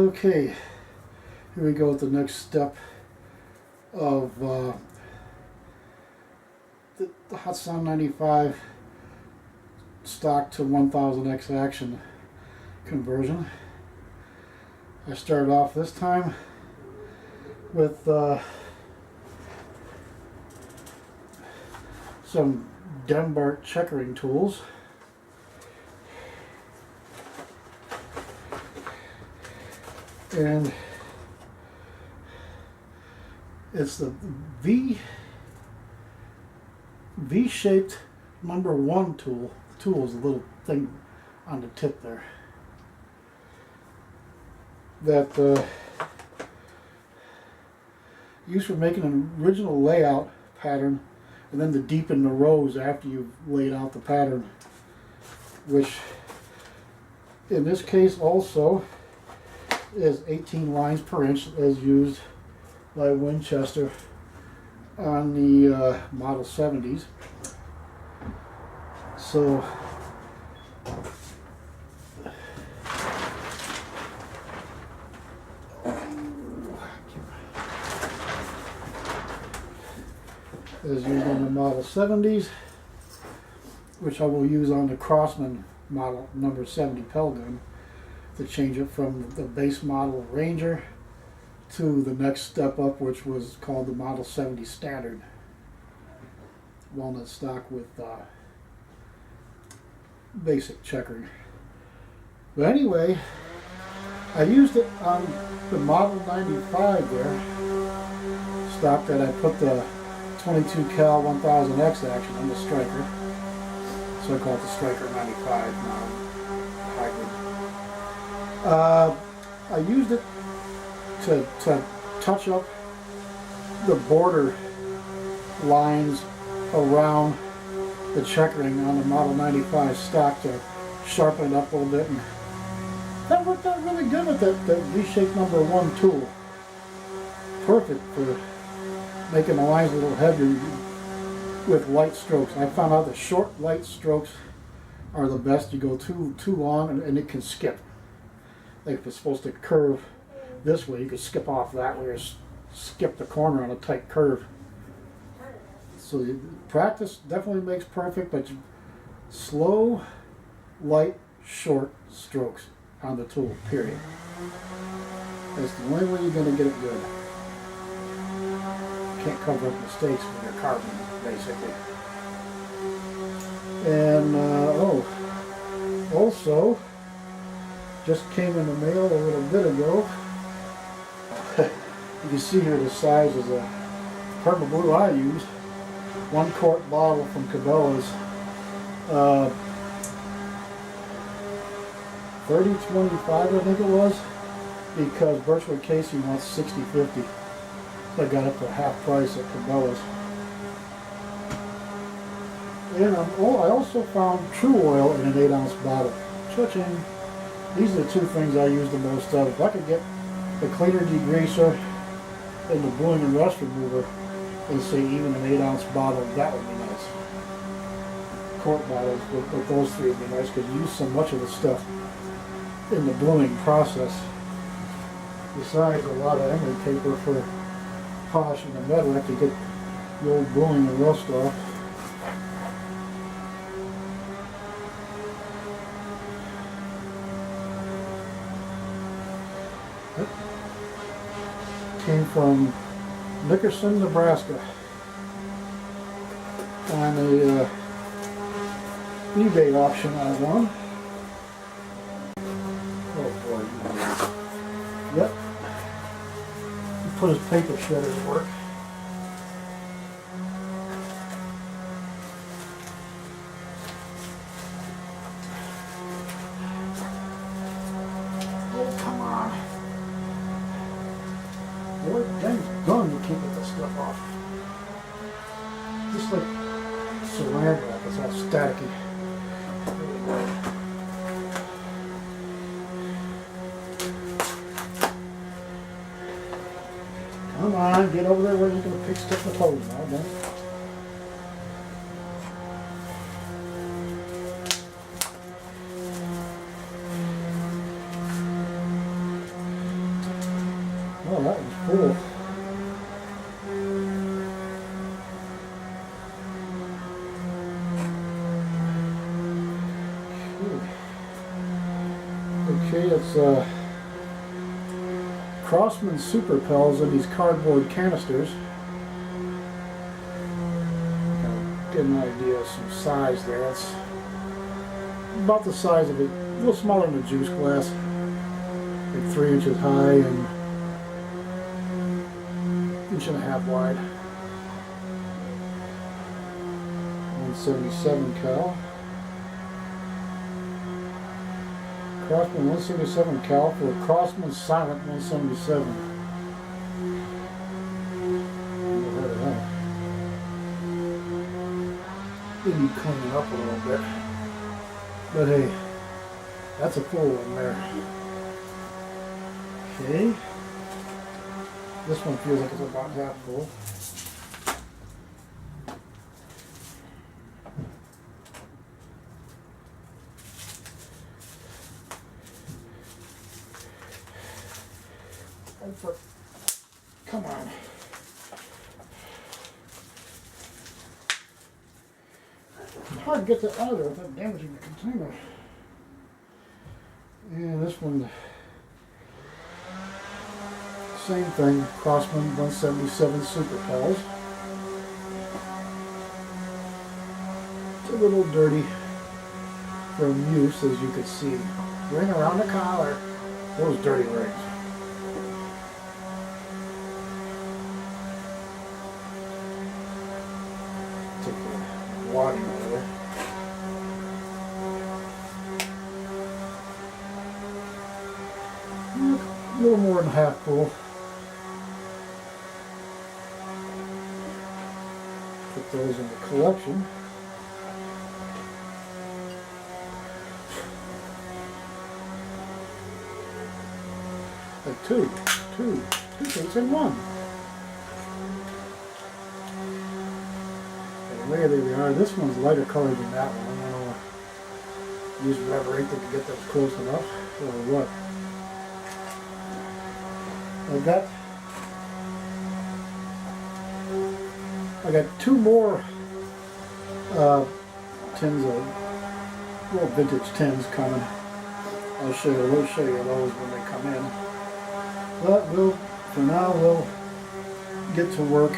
Okay, here we go with the next step of the Hatsan 95 stock to 1000X action conversion. I started off this time with some Denmark checkering tools. And it's the V-shaped #1 tool. The tool is a little thing on the tip there that used for making an original layout pattern and then to deepen the rows after you've laid out the pattern, which in this case also is 18 lines per inch as used by Winchester on the Model 70s. So as used on the Model 70s, which I will use on the Crossman model number 70 Pell gun to change it from the base model Ranger to the next step up, which was called the Model 70 Standard walnut stock with basic checkering. But anyway, I used it on the Model 95 there, stock that I put the 22 cal 1000X action on the Striker, so I call it the Striker 95 model hybrid. I used it to touch up the border lines around the checkering on the Model 95 stock to sharpen it up a little bit, and that worked out really good with that V-shaped #1 tool. Perfect for making the lines a little heavier with light strokes. I found out that short light strokes are the best. You go too long and it can skip. Like if it's supposed to curve this way, you could skip off that way or skip the corner on a tight curve. So practice definitely makes perfect, but slow, light, short strokes on the tool, period. That's the only way you're going to get it good. You can't cover up mistakes with your carbon, basically. And also, just came in the mail a little bit ago. You can see here the size is a purple blue I used. 1 quart bottle from Cabela's. 30.25 I think it was, because Birchwood Casey wants 60.50. So I got it for half price at Cabela's. And I also found True Oil in an 8-ounce bottle. Cha-ching! These are the two things I use the most of. If I could get the cleaner degreaser and the bluing and rust remover, and say even an 8-ounce bottle, that would be nice. Quart bottles with those three would be nice, because you use so much of the stuff in the bluing process. Besides a lot of emery paper for polishing the metal, I have to get the old bluing and rust off. Came from Nickerson, Nebraska, on a eBay auction I won. Oh boy. Yep. He put his paper shredders to work. Oh, come on. Boy, dang gun to keep this stuff off. Just like saran wrap, it's all staticky. Come on, get over there where you're going to pick stuff with hose now, then. Okay, it's Crossman Super Pels in these cardboard canisters. Get an idea of some size there. It's about the size of it, a little smaller than a juice glass, like 3 inches high and 1.5 inches wide. 177 cal. Crossman 177 cal for a Crossman Silent 177. Never heard of that. They need cleaning up a little bit. But hey, that's a full one there. Okay. This one feels like it's about half full. Come on. It's hard to get that out of there without damaging the container. And this one, same thing, Crossman 177 Super Pels. It's a little dirty from use, as you can see. Ring around the collar, those dirty rings. Take the wadding out of there. A little more than half full. Put those in the collection. Like two things in one. And there they are. This one's lighter colored than that one. I don't know. Use whatever ink to get those close enough or what. I got two more tins of little vintage tins coming. I'll show you those when they come in. But for now we'll get to work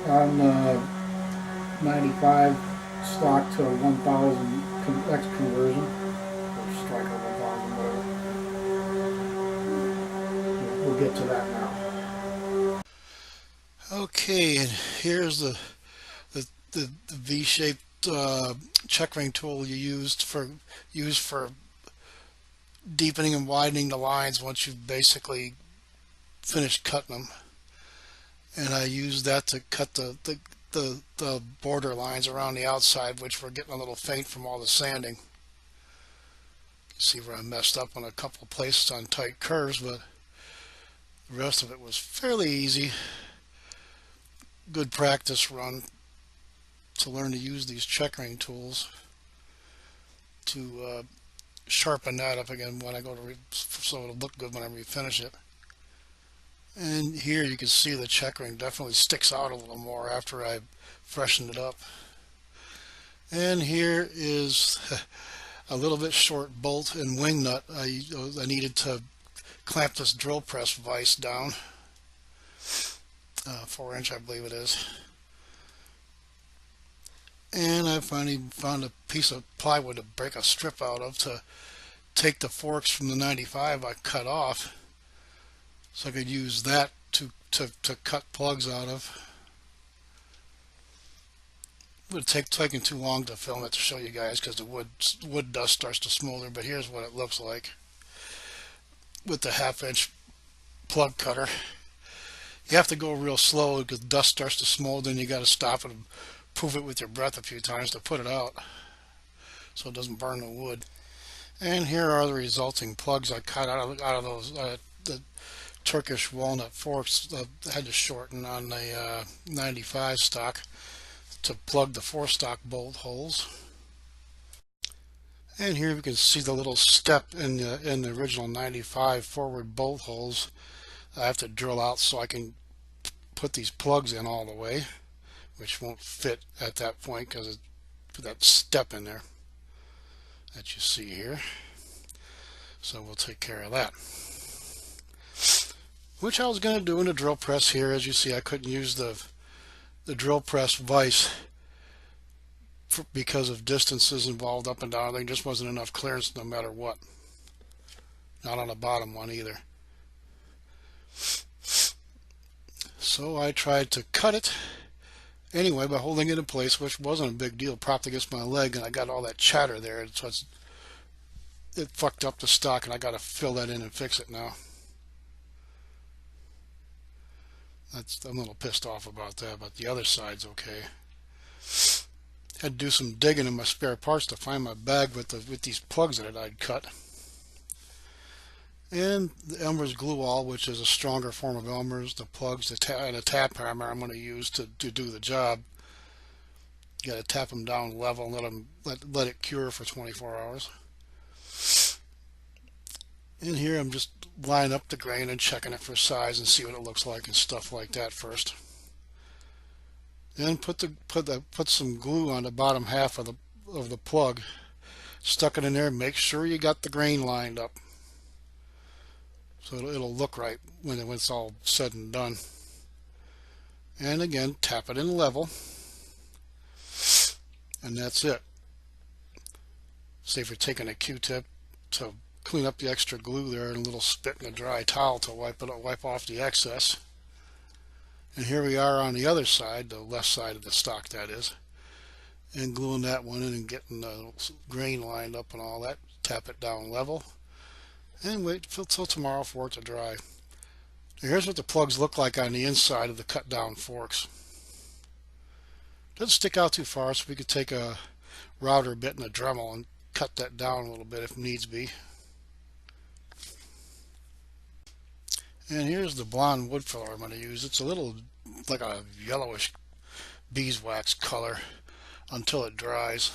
on 95 stock to 1000 X conversion, or striker 1000, whatever. We'll get to that now. Okay, and here's the V-shaped check ring tool you use for deepening and widening the lines once you've basically finished cutting them. And I use that to cut the border lines around the outside, which were getting a little faint from all the sanding. You can see where I messed up on a couple of places on tight curves, but the rest of it was fairly easy. Good practice run to learn to use these check ring tools to sharpen that up again when I go to so it'll look good when I refinish it. And here you can see the check ring definitely sticks out a little more after I freshened it up. And here is a little bit short bolt and wing nut I needed to clamp this drill press vise down. 4-inch I believe it is. And I finally found a piece of plywood to break a strip out of to take the forks from the 95 I cut off, so I could use that to cut plugs out of. It would have taken too long to film it to show you guys because the wood dust starts to smolder, but here's what it looks like with the 1/2-inch plug cutter. You have to go real slow because dust starts to smolder, and you got to stop it and proof it with your breath a few times to put it out so it doesn't burn the wood. And here are the resulting plugs I cut out of those the Turkish walnut forks that I had to shorten on the 95 stock to plug the 4-stock bolt holes. And here we can see the little step in the original 95 forward bolt holes I have to drill out so I can put these plugs in all the way, which won't fit at that point because of that step in there. that you see here. So we'll take care of that. Which I was going to do in the drill press here. As you see, I couldn't use the drill press vise because of distances involved up and down. There just wasn't enough clearance no matter what. Not on the bottom one either. So I tried to cut it anyway by holding it in place, which wasn't a big deal. Propped against my leg, and I got all that chatter there. So it fucked up the stock, and I got to fill that in and fix it now. I'm a little pissed off about that, but the other side's okay. Had to do some digging in my spare parts to find my bag with these plugs that I'd cut. And the Elmer's glue all, which is a stronger form of Elmer's, the plugs, and a tap hammer I'm going to use to do the job. You got to tap them down level and let it cure for 24 hours. In here I'm just lining up the grain and checking it for size and see what it looks like and stuff like that first. Then put some glue on the bottom half of the plug. Stuck it in there. Make sure you got the grain lined up, so it'll look right when it's all said and done. And again, tap it in level, and that's it. Say if you're taking a Q-tip to clean up the extra glue there, and a little spit in a dry towel to wipe off the excess. And here we are on the other side, the left side of the stock that is, and gluing that one in and getting the grain lined up and all that. Tap it down level and wait till tomorrow for it to dry. Now here's what the plugs look like on the inside of the cut down forks. Doesn't stick out too far, so we could take a router bit and a Dremel and cut that down a little bit if needs be. And here's the blonde wood filler I'm going to use. It's a little like a yellowish beeswax color until it dries.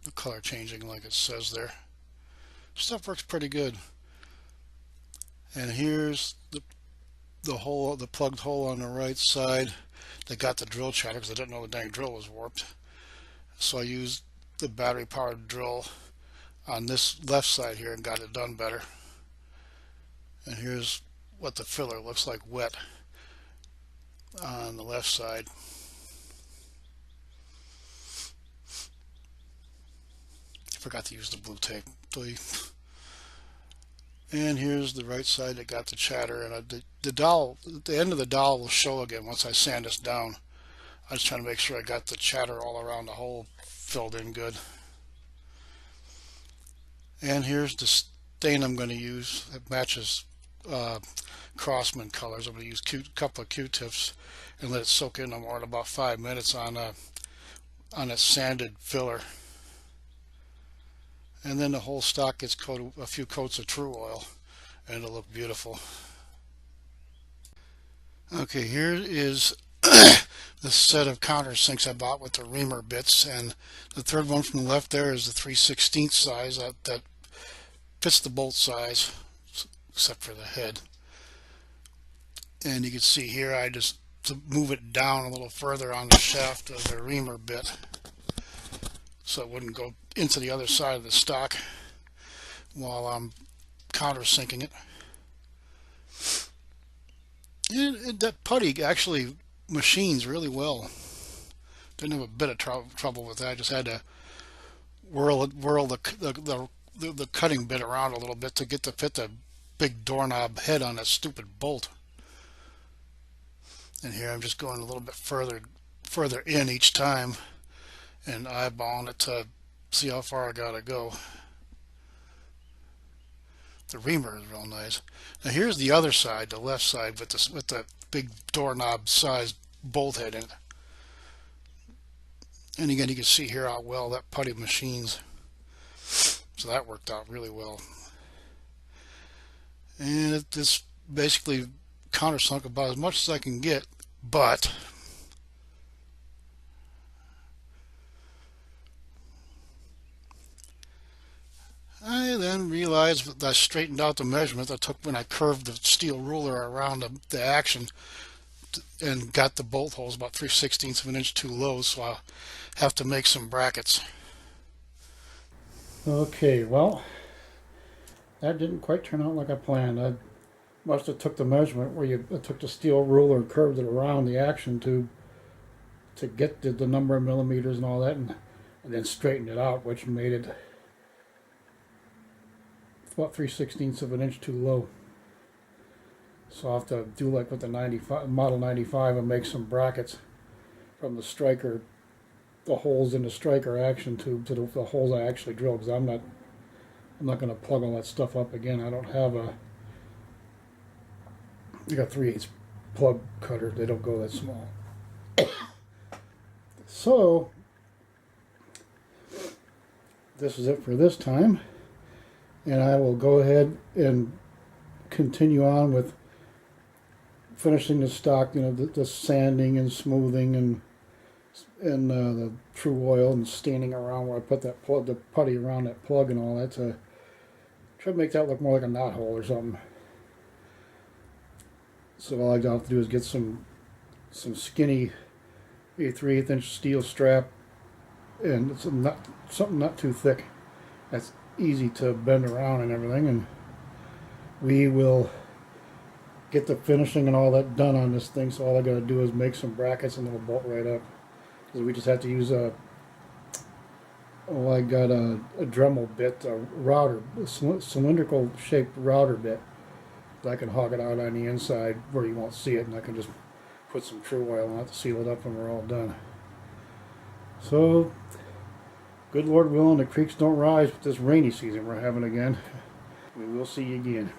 The color changing like it says there. Stuff works pretty good. And here's the plugged hole on the right side that got the drill chatter because I didn't know the dang drill was warped. So I used the battery powered drill on this left side here and got it done better. And here's what the filler looks like wet on the left side. Forgot to use the blue tape. And here's the right side that got the chatter, and the dowel, the end of the dowel will show again once I sand this down. I was trying to make sure I got the chatter all around the hole filled in good. And here's the stain I'm going to use. It matches Crossman colors. I'm going to use a couple of Q-tips and let it soak in no more than about 5 minutes on a sanded filler. And then the whole stock gets coated a few coats of True Oil, and it'll look beautiful. Okay, here is the set of countersinks I bought with the reamer bits, and the third one from the left there is the 3/16 size that fits the bolt size, except for the head. And you can see here I just to move it down a little further on the shaft of the reamer bit, so it wouldn't go into the other side of the stock while I'm countersinking it. And that putty actually machines really well. Didn't have a bit of trouble with that. I just had to whirl the cutting bit around a little bit to get to fit the big doorknob head on that stupid bolt. And here I'm just going a little bit further in each time and eyeballing it to see how far I gotta go. The reamer is real nice. Now here's the other side, the left side, with the big doorknob sized bolt head in it. And again, you can see here how well that putty machines. So that worked out really well. And it's basically countersunk about as much as I can get, but I then realized that I straightened out the measurement I took when I curved the steel ruler around the action and got the bolt holes about 3/16 of an inch too low, so I'll have to make some brackets. Okay, well, that didn't quite turn out like I planned. I must have took the measurement where you took the steel ruler and curved it around the action tube to get the number of millimeters and all that, and then straightened it out, which made it about 3/16 of an inch too low. So I'll have to do like with the 95, Model 95 and make some brackets from the striker, the holes in the striker action tube to the holes I actually drill, because I'm not going to plug all that stuff up again. I don't have I got 3/8 plug cutter. They don't go that small. So this is it for this time, and I will go ahead and continue on with finishing the stock, the sanding and smoothing and the true oil and staining around where I put that plug, the putty around that plug and all that, to try to make that look more like a knot hole or something. So all I have to do is get some skinny 3/8 inch steel strap, and it's something not too thick, that's easy to bend around and everything, and we will get the finishing and all that done on this thing. So all I got to do is make some brackets and it'll bolt right up, because we just have to use I got a Dremel bit, a router, a cylindrical shaped router bit that I can hog it out on the inside where you won't see it, and I can just put some true oil on it to seal it up when we're all done. So good Lord willing, the creeks don't rise with this rainy season we're having again. We will see you again.